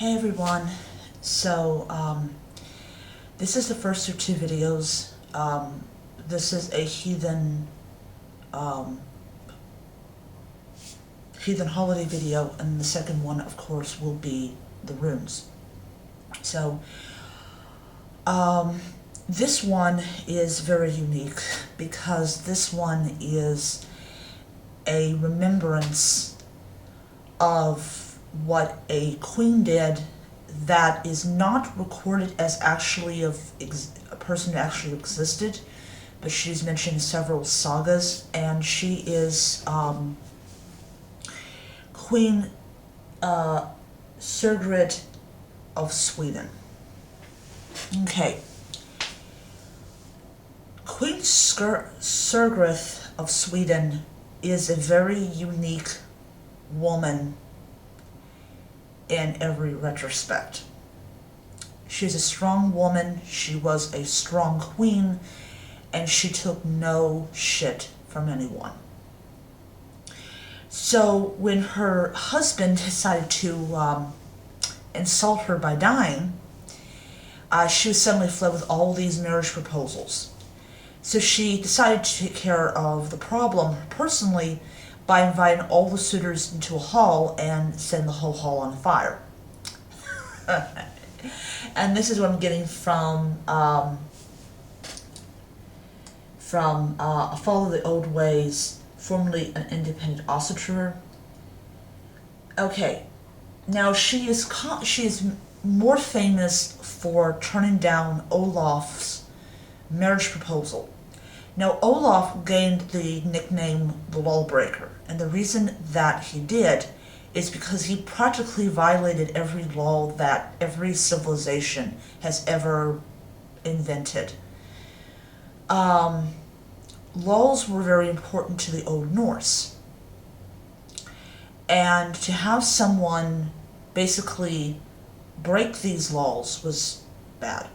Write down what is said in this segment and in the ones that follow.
Hey everyone, so this is the first of two videos. This is a um, heathen holiday video, and the second one, of course, will be the runes. So this one is very unique because this one is a remembrance of what a queen did that is not recorded as actually a person that actually existed, but she's mentioned in several sagas, and she is Queen Sigrith of Sweden. Okay. Queen Sigrith of Sweden is a very unique woman in every retrospect. She's a strong woman, she was a strong queen, and she took no shit from anyone. So when her husband decided to insult her by dying, she was suddenly fled with all these marriage proposals. So she decided to take care of the problem personally by inviting all the suitors into a hall and setting the whole hall on fire. And this is what I'm getting from Follow the Old Ways, formerly an independent author. Okay, now she is more famous for turning down Olaf's marriage proposal. Now, Olaf gained the nickname the Lawbreaker, and the reason that he did is because he practically violated every law that every civilization has ever invented. Laws were very important to the Old Norse, and to have someone basically break these laws was bad.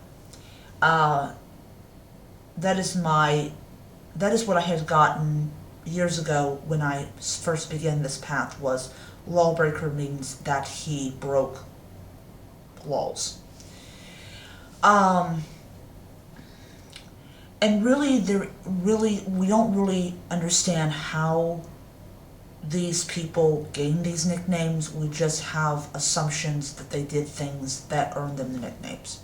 That is what I had gotten years ago when I first began this path, was lawbreaker means that he broke laws. And really, we don't really understand how these people gained these nicknames. We just have assumptions that they did things that earned them the nicknames.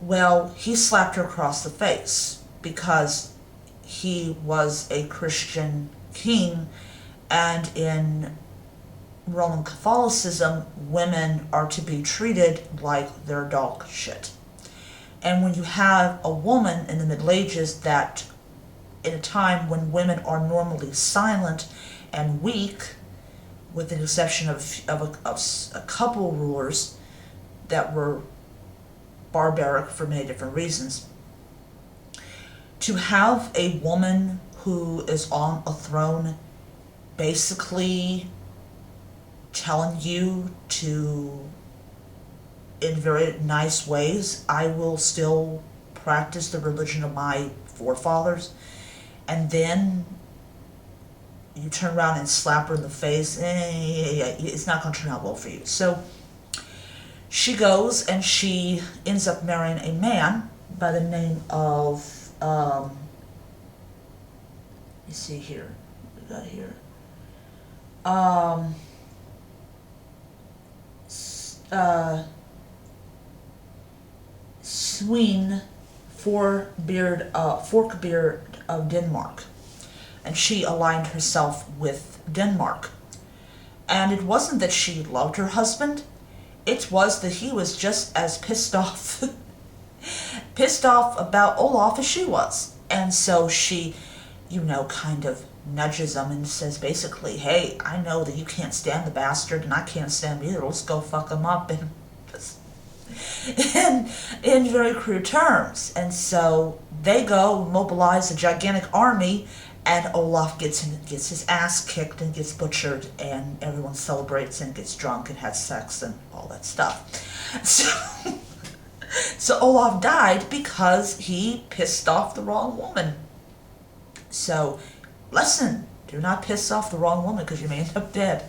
Well, he slapped her across the face because he was a Christian king, and in Roman Catholicism, women are to be treated like they're dog shit. And when you have a woman in the Middle Ages, that in a time when women are normally silent and weak, with the exception of a couple rulers that were barbaric for many different reasons, to have a woman who is on a throne basically telling you to, in very nice ways, I will still practice the religion of my forefathers, and then you turn around and slap her in the face, it's not going to turn out well for you. So she goes and she ends up marrying a man by the name of, you see here, what we got here, Sween Forkbeard of Denmark, and she aligned herself with Denmark. And it wasn't that she loved her husband, it was that he was just as pissed off about Olaf as she was. And so she, kind of nudges him and says basically, hey, I know that you can't stand the bastard and I can't stand him either, let's go fuck him up, and in very crude terms. And so they go mobilize a gigantic army, and Olaf gets his ass kicked and gets butchered, and everyone celebrates and gets drunk and has sex and all that stuff. So Olaf died because he pissed off the wrong woman. So lesson, do not piss off the wrong woman because you may end up dead.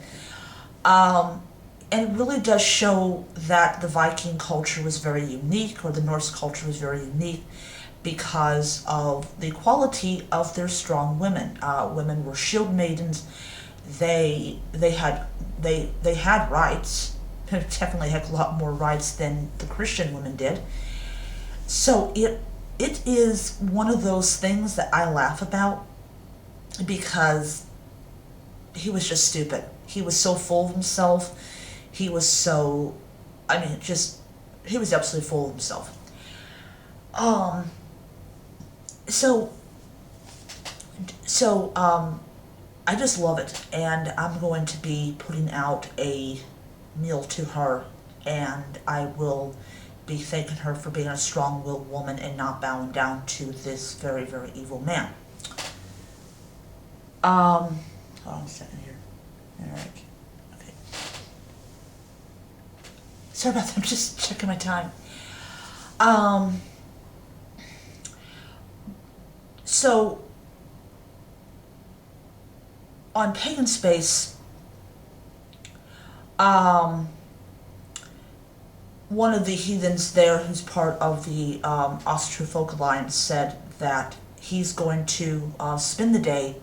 And it really does show that the Viking culture was very unique, or the Norse culture was very unique, because of the quality of their strong women. Women were shield maidens. They had rights. Definitely had a lot more rights than the Christian women did. So it is one of those things that I laugh about, because he was just stupid. He was so full of himself. He was so, I mean, just, he was absolutely full of himself. So, I just love it, and I'm going to be putting out a meal to her, and I will be thanking her for being a strong-willed woman and not bowing down to this very, very evil man. Hold on a second here. Alright. Okay. Sorry about that, I'm just checking my time. So, on Pagan Space, one of the heathens there, who's part of the Austro-Folk Alliance, said that he's going to spend the day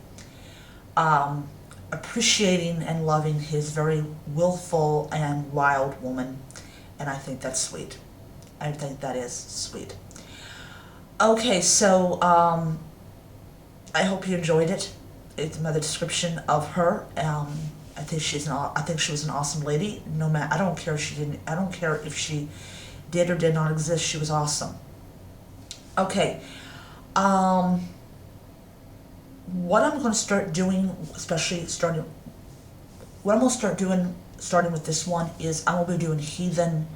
appreciating and loving his very willful and wild woman, and I think that's sweet. I think that is sweet. Okay, so I hope you enjoyed it. It's another description of her. I think she was an awesome lady. No matter, I don't care if she did or did not exist. She was awesome. Okay. What I'm going to start doing, starting with this one, is I'm going to be doing heathen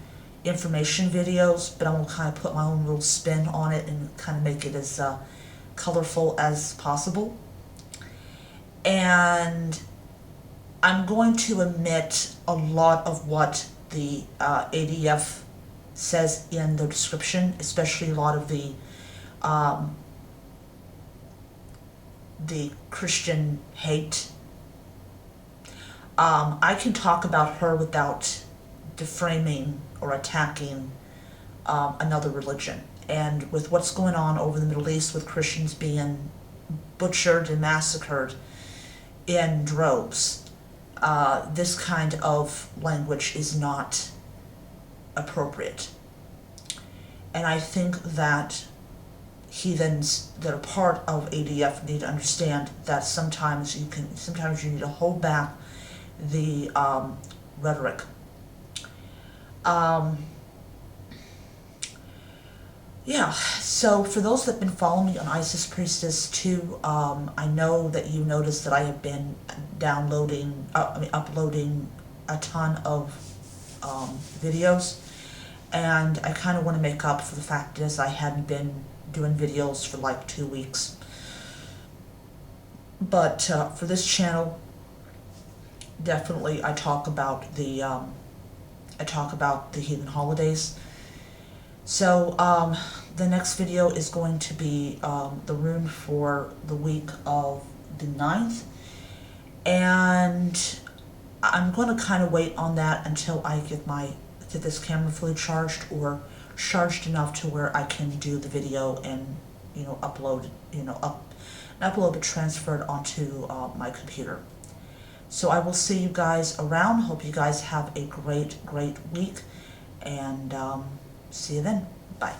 information videos, but I'm going to kind of put my own little spin on it and kind of make it as colorful as possible. And I'm going to omit a lot of what the ADF says in the description, especially a lot of the Christian hate. I can talk about her without deframing or attacking another religion. And with what's going on over the Middle East, with Christians being butchered and massacred in droves, this kind of language is not appropriate. And I think that heathens that are part of ADF need to understand that sometimes you need to hold back the rhetoric. Yeah, so for those that have been following me on Isis Priestess 2, I know that you noticed that I have been uploading a ton of videos, and I kind of want to make up for the fact is I hadn't been doing videos for like 2 weeks. But for this channel, definitely I talk about the heathen holidays. So the next video is going to be the rune for the week of the 9th, and I'm going to kind of wait on that until I get this camera fully charged, or charged enough to where I can do the video and upload it, transfer it onto my computer. So I will see you guys around. Hope you guys have a great week, and see you then. Bye.